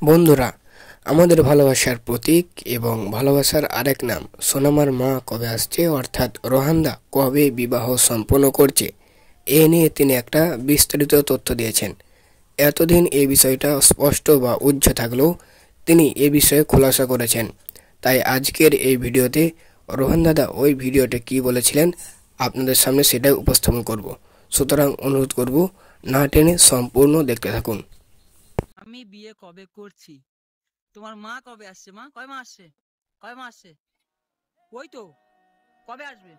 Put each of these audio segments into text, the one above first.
বন্ধুরা, আমাদের ভালোবাসার প্রতীক এবং ভালোবাসার আরেক নাম সোনামার মা কবে আসছে অর্থাৎ রোহানদা কবে বিবাহ সম্পন্ন করছে এ নিয়ে তিনি একটা বিস্তারিত তথ্য দিয়েছেন। এতদিন এই বিষয়টা স্পষ্ট বা উজ্জ্ব থাকলেও তিনি এ বিষয়ে খোলাসা করেছেন। তাই আজকের এই ভিডিওতে রোহান দাদা ওই ভিডিওতে কি বলেছিলেন আপনাদের সামনে সেটাই উপস্থাপন করব। সুতরাং অনুরোধ করব না টেনে সম্পূর্ণ দেখতে থাকুন। আমি বিয়ে কবে করছি? তোমার মা কবে আসছে? মা কয় মা আসছে? কয় মা আসছে? ওই তো কবে আসবে?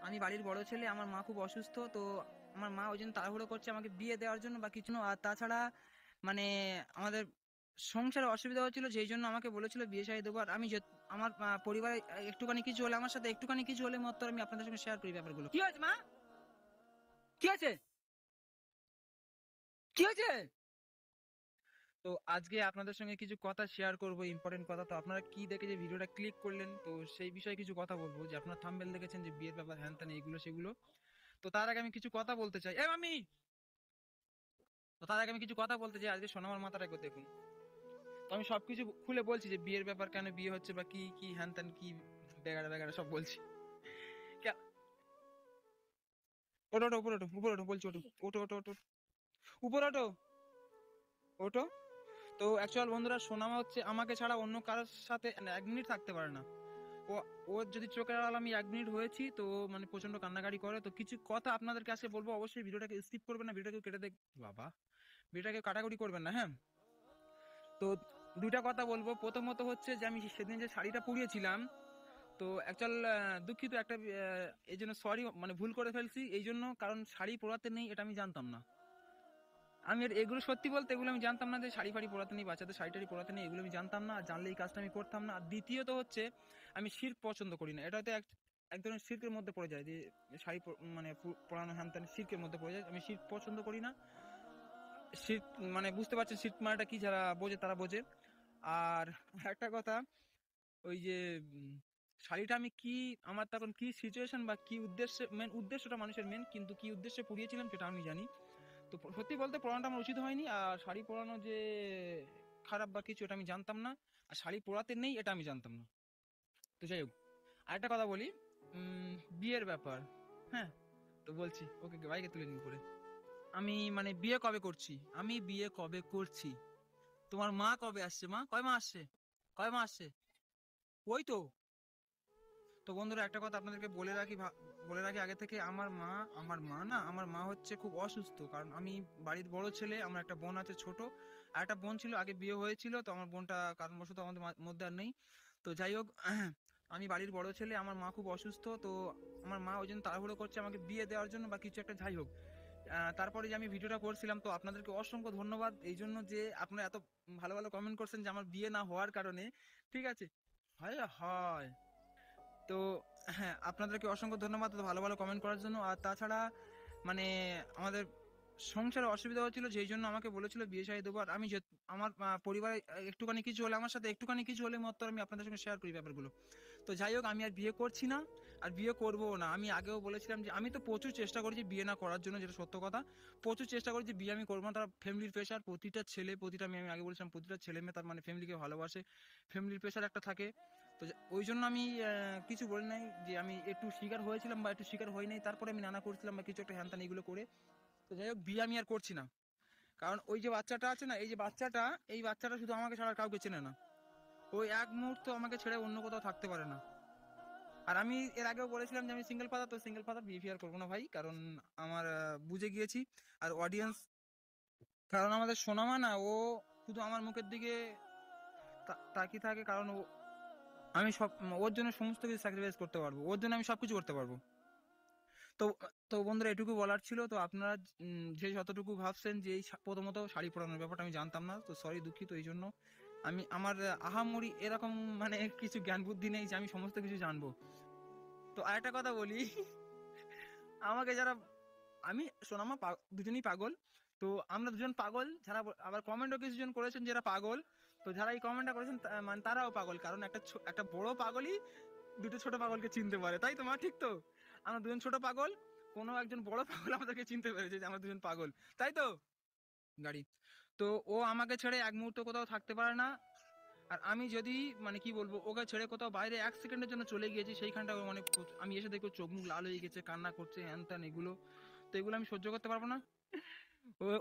আমি বাড়ির বড় ছেলে, আমার মা খুব অসুস্থ, তো আমার মা ওই জন্য তাড়াহুড়ো করছে আমাকে বিয়ে দেওয়ার জন্য বা কিছু না। আর তাছাড়া মানে আমাদের সংসারে অসুবিধা হচ্ছিল, যেই জন্য আমাকে বলেছিল বিয়ে শাদী দেবো। আর আমি আমার পরিবারে একটুখানি কিছু হলে, আমার সাথে একটুখানি কিছু হলে মাত্র আমি আপনাদের সঙ্গে শেয়ার করি ব্যাপারগুলো। কি হয়েছে মা? কি হয়েছে? কি হয়েছে? তো আজকে আপনাদের সঙ্গে কিছু কথা শেয়ার করব, ইম্পর্টেন্ট কথা। তো আপনারা কি দেখে যে ভিডিওটা ক্লিক করলেন, তো সেই বিষয়ে কিছু কথা বলবো। যে আপনারা থাম্বনেল দেখেছেন যে বিয়ের ব্যাপার হ্যান ত্যান এইগুলো সেগুলো। তো তার আগে আমি কিছু কথা বলতে চাই। আমি তো তার আগে আমি কিছু কথা বলতে চাই। আজকে সোনামার মাথাটা একবার দেখুন। তো আমি সবকিছু খুলে বলছি যে বিয়ের ব্যাপার, কেন বিয়ে হচ্ছে বা কি কি হ্যান ত্যান কি বেগাড়া বেগাড়া সব বলছি। ওটো ওটো উপরে ওটো উপরে ওটো বলছি, ওটো ওটো ওটো ওটো উপরে ওটো ওটো। তো অ্যাকচুয়াল বন্ধুরা, সোনামা হচ্ছে আমাকে ছাড়া অন্য কারোর সাথে 1 মিনিট থাকতে পারে না। ও ওর যদি চোখের আড়াল আমি 1 মিনিট হয়েছি তো মানে প্রচন্ড কান্নাকাটি করে। তো কিছু কথা আপনাদেরকে আজকে বলবো, অবশ্যই ভিডিওটাকে স্কিপ করবেন না, ভিডিওটাকে কেটে দেখ বাবা, ভিডিওটাকে কাটাকুটি করবেন না, হ্যাঁ। তো দুইটা কথা বলবো। প্রথমত হচ্ছে যে আমি সেদিন যে শাড়িটা পরিয়েছিলাম, তো অ্যাকচুয়াল দুঃখিত একটা এই জন্য সরি, মানে ভুল করে ফেলছি এই জন্য, কারণ শাড়ি পরাতে নেই এটা আমি জানতাম না। আমি এগুলো সত্যি বলতে এগুলো আমি জানতাম না, যে শাড়ি ফাড়ি পরাতে নেই, বাচ্চাদের শাড়ি টাড়ি পরাতে নেই, এগুলো আমি জানতাম না। আর জানলে এই কাজটা আমি করতাম না। আর দ্বিতীয়ত হচ্ছে আমি শিরক পছন্দ করি না। এটা হয়তো এক ধরনের শিরকের মধ্যে পড়ে যায়, যে শাড়ি মানে পরানো হ্যান ত্যান শিরকের মধ্যে পড়ে যায়। আমি শিরক পছন্দ করি না। শিরক মানে বুঝতে পারছেন শিরক মানেটা কি, যারা বোঝে তারা বোঝে। আর একটা কথা, ওই যে শাড়িটা আমি কি, আমার তখন কি সিচুয়েশন বা কি উদ্দেশ্যে, মেন উদ্দেশ্যটা মানুষের মেন, কিন্তু কি উদ্দেশ্যে পরিয়েছিলাম সেটা আমি জানি। তো সত্যি বলতে পড়ানোটা আমার উচিত হয়নি। আর শাড়ি পরানো যে খারাপ বা কিছু এটা আমি জানতাম না। আর শাড়ি পরাতে নেই এটা আমি জানতাম না। তো যাই হোক, আরেকটা কথা বলি, বিয়ের ব্যাপার। হ্যাঁ, তো বলছি, ওকে বাইকে তুলে নিন করে। আমি মানে বিয়ে কবে করছি? আমি বিয়ে কবে করছি? তোমার মা কবে আসছে? মা কয় মা আসছে? কয় মা আসছে? ওই তো। তো বন্ধুরা, একটা কথা আপনাদেরকে বলে রাখি আগে থেকে, আমার মা হচ্ছে খুব অসুস্থ। কারণ আমি বাড়ির বড় ছেলে, আমার একটা বোন আছে ছোট, আর একটা বোন ছিল আগে বিয়ে হয়েছিল, তো আমার বোনটা কারণবশত আমাদের মধ্যে আর নেই। তো যাই হোক, আমি বাড়ির বড় ছেলে, আমার মা খুব অসুস্থ, তো আমার মা ওই জন্য তাড়াহুড়ো করছে আমাকে বিয়ে দেওয়ার জন্য বা কিছু একটা। যাই হোক, তারপরে যে আমি ভিডিওটা করছিলাম, তো আপনাদেরকে অসংখ্য ধন্যবাদ এই জন্য যে আপনারা এত ভালো ভালো কমেন্ট করছেন যে আমার বিয়ে না হওয়ার কারণে। ঠিক আছে, হয় হয়। তো হ্যাঁ, আপনাদেরকে অসংখ্য ধন্যবাদ এত ভালো ভালো কমেন্ট করার জন্য। আর তাছাড়া মানে আমাদের সংসারে অসুবিধা হচ্ছিল, যেই জন্য আমাকে বলেছিল বিয়ে শাদী দেবো। আর আমি আমার পরিবারে একটুখানি কিছু হলে, আমার সাথে একটুখানি কিছু হলে মাত্র আমি আপনাদের সঙ্গে শেয়ার করি ব্যাপারগুলো। তো যাই হোক, আমি আর বিয়ে করছি না, আর বিয়ে করবো না। আমি আগেও বলেছিলাম যে আমি তো প্রচুর চেষ্টা করেছি বিয়ে না করার জন্য, যেটা সত্য কথা। প্রচুর চেষ্টা করেছি বিয়ে আমি করবো না, তার ফ্যামিলির প্রেশার। প্রতিটা ছেলে, প্রতিটা মেয়ে, আমি আগে বলেছিলাম প্রতিটা ছেলে মেয়ে তার মানে ফ্যামিলিকে ভালোবাসে, ফ্যামিলির প্রেশার একটা থাকে। তো ওই জন্য আমি কিছু বলি নাই, যে আমি একটু শিকার হয়েছিলাম বা একটু শিকার হই নাই, তারপরে আমি নানা করছিলাম বা কিছু একটা হ্যান ত্যান এগুলো করে। তো যাই হোক, বিয়ে আমি আর করছি না। কারণ ওই যে বাচ্চাটা আছে না, এই বাচ্চাটা শুধু আমাকে ছাড়া কাউকে চেনে না। ওই এক মুহূর্ত আমাকে ছেড়ে অন্য কোথাও থাকতে পারে না। আর আমি এর আগেও বলেছিলাম যে আমি সিঙ্গেল ফাদার, তো সিঙ্গেল ফাদার বিয়ে ফিয়ার করবো না ভাই, কারণ আমার বুঝে গিয়েছি। আর অডিয়েন্স, কারণ আমাদের সোনামা না, ও শুধু আমার মুখের দিকে তাকিয়ে থাকে, কারণ আমি সব ওর জন্য সমস্ত কিছু স্যাক্রিফাইস করতে পারবো, ওর জন্য আমি সবকিছু করতে পারবো। তো তো বন্ধুরা, এটুকু বলার ছিল। তো আপনারা যে যতটুকু ভাবছেন যে এই প্রথমত শাড়ি পরানোর ব্যাপারটা আমি জানতাম না, তো সরি, দুঃখিত এই জন্য। আমি আমার আহামরি এরকম মানে কিছু জ্ঞান বুদ্ধি নেই যে আমি সমস্ত কিছু জানবো। তো আরেকটা কথা বলি, আমাকে যারা, আমি সোনামা দুজনেই পাগল। তো আমরা দুজন পাগল, যারা আবার কমেন্টও কিছুজন করেছেন যারা পাগল। তো যারা এই কমেন্টটা করেছেন মানে তারাও পাগল, কারণ একটা বড় পাগলই দুটো ছোট পাগলকে চিনতে পারে, তাই তো মা? ঠিক তো? আমরা দুজন ছোট পাগল, কোনো একজন বড় পাগল আমাদেরকে চিনতে পেরেছে যে আমরা দুজন পাগল, তাই তো? গাড়ি। তো ও আমাকে ছেড়ে এক মুহূর্ত কোথাও থাকতে পারে না। আর আমি যদি মানে কি বলবো, ওকে ছেড়ে কোথাও বাইরে 1 সেকেন্ডের জন্য চলে গিয়েছি, সেইখানটা ও মানে আমি এসে দেখবো চোখ মুখ লাল হয়ে গেছে, কান্না করছে, হ্যান ত্যান এগুলো। তো এগুলো আমি সহ্য করতে পারবো না।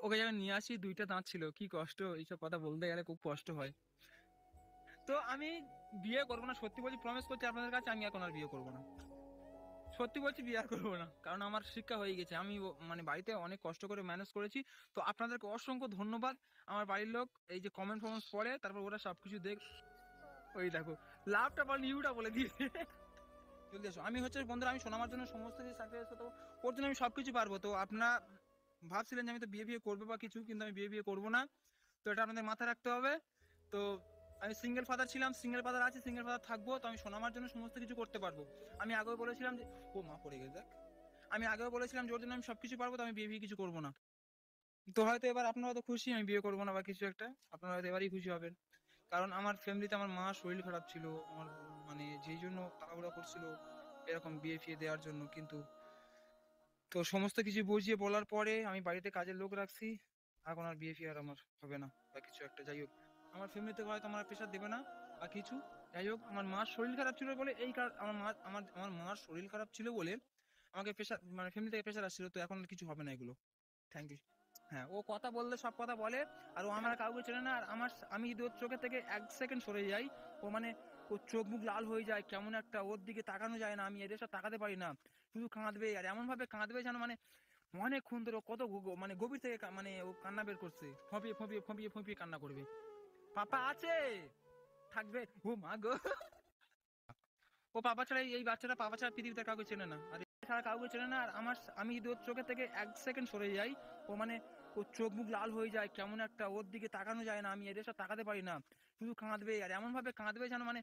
ওকে যখন নিয়ে আসি 2টা দাঁত ছিল, কি কষ্ট, এইসব কথা বলতে গেলে খুব কষ্ট হয়। তো আমি বিয়ে করবো না, সত্যি বলছি, প্রমিস করছি আপনাদের কাছে, আমি এখন আর বিয়ে করবো না। সত্যি বলছি, বিয়ে আর করবো না, কারণ আমার শিক্ষা হয়ে গেছে। আমি মানে বাড়িতে অনেক কষ্ট করে ম্যানেজ করেছি। তো আপনাদেরকে অসংখ্য ধন্যবাদ। আমার বাড়ির লোক এই যে কমেন্ট ফমেন্টস পড়ে, তারপর ওরা সবকিছু দেখ, ওই দেখো লাভটা বল ইউটা বলে দিয়েছে। জলদি আসো। আমি হচ্ছে বন্ধুরা, আমি শোনাবার জন্য সমস্ত কিছু স্যাক্রিফাইস করতে পারবো, ওর জন্য আমি সবকিছু পারবো। তো আপনারা ভাবছিলেন যে আমি তো বিয়ে বিয়ে করবো বা কিছু, কিন্তু আমি বিয়ে বিয়ে করবো না। তো এটা আপনাদের মাথায় রাখতে হবে। তো আমি সিঙ্গেল ফাদার ছিলাম, সিঙ্গেল ফাদার আছি, সিঙ্গেল ফাদার থাকবো। তো আমি শোনাবার জন্য সমস্ত কিছু করতে পারবো। আমি আগেও বলেছিলাম যে, ও মা পড়ে গেছে দেখ। আমি আগেও বলেছিলাম যে ওর জন্য আমি সবকিছু পারবো, তো আমি বিয়ে বিয়ে কিছু করবো না। তো হয়তো এবার আপনারা তো খুশি আমি বিয়ে করবো না বা কিছু একটা, আপনারা হয়তো এবারই খুশি হবেন। কারণ আমার ফ্যামিলিতে আমার মা শরীর খারাপ ছিল, আমার মানে যেই জন্য তাড়াহুড়া করছিল এরকম বিয়ে ফিয়ে দেওয়ার জন্য। কিন্তু তো সমস্ত কিছু বুঝিয়ে বলার পরে আমি বাড়িতে কাজের লোক রাখছি, এখন আর বিয়ে ফিয়ে আর আমার হবে না বা কিছু একটা। যাই হোক, আমার ফ্যামিলিতে হয়তো আমার প্রেশার দেবে না বা কিছু। যাই হোক, আমার মার শরীর খারাপ ছিল বলে এই কারণ, আমার মার শরীর খারাপ ছিল বলে আমাকে প্রেশার, মানে ফ্যামিলি থেকে প্রেশার আসছিল। তো এখন আর কিছু হবে না এগুলো। Thank you. হ্যাঁ, ও কথা বললে সব কথা বলে, আর ও আমার কাউকে চেনে না। আর আমি যদি ওর চোখের থেকে 1 সেকেন্ড সরে যাই, ও মানে ওর চোখ মুখ লাল হয়ে যায়, কেমন একটা, ওর দিকে তাকানো যায় না, আমি এদের সব তাকাতে পারি না। শুধু কাঁদবে, আর এমন ভাবে কাঁদবে যেন মানে অনেকক্ষণ ধরে, কত মানে গভীর থেকে মানে ও কান্না বের করছে, ফপিয়ে ফপিয়ে ফপিয়ে ফপিয়ে কান্না করবে। পাপা আছে, থাকবে, ও মা গো। ও পাপা ছাড়া, এই বাচ্চাটা পাপা ছাড়া পৃথিবীতে কাউকে চেনে না, আর ছাড়া কাউকে চেনে না। আর আমি যদি ওর চোখের থেকে 1 সেকেন্ড সরে যাই, ও মানে ওর চোখ মুখ লাল হয়ে যায়, কেমন একটা, ওর দিকে তাকানো যায় না, আমি এদের সব তাকাতে পারি না। শুধু কাঁদবে, আর এমন ভাবে কাঁদবে যেন মানে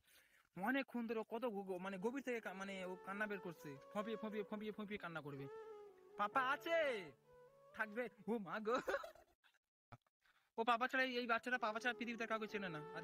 অনেকক্ষণ ধরে, কত মানে গভীর থেকে মানে ও কান্না বের করছে, ফপিয়ে ফপিয়ে ফপিয়ে ফপিয়ে কান্না করবে। পাপা আছে, থাকবে, ও মা গো। ও পাপা ছাড়া, এই বাচ্চাটা পাপা ছাড়া পৃথিবীতে কাউকে চেনে না, আর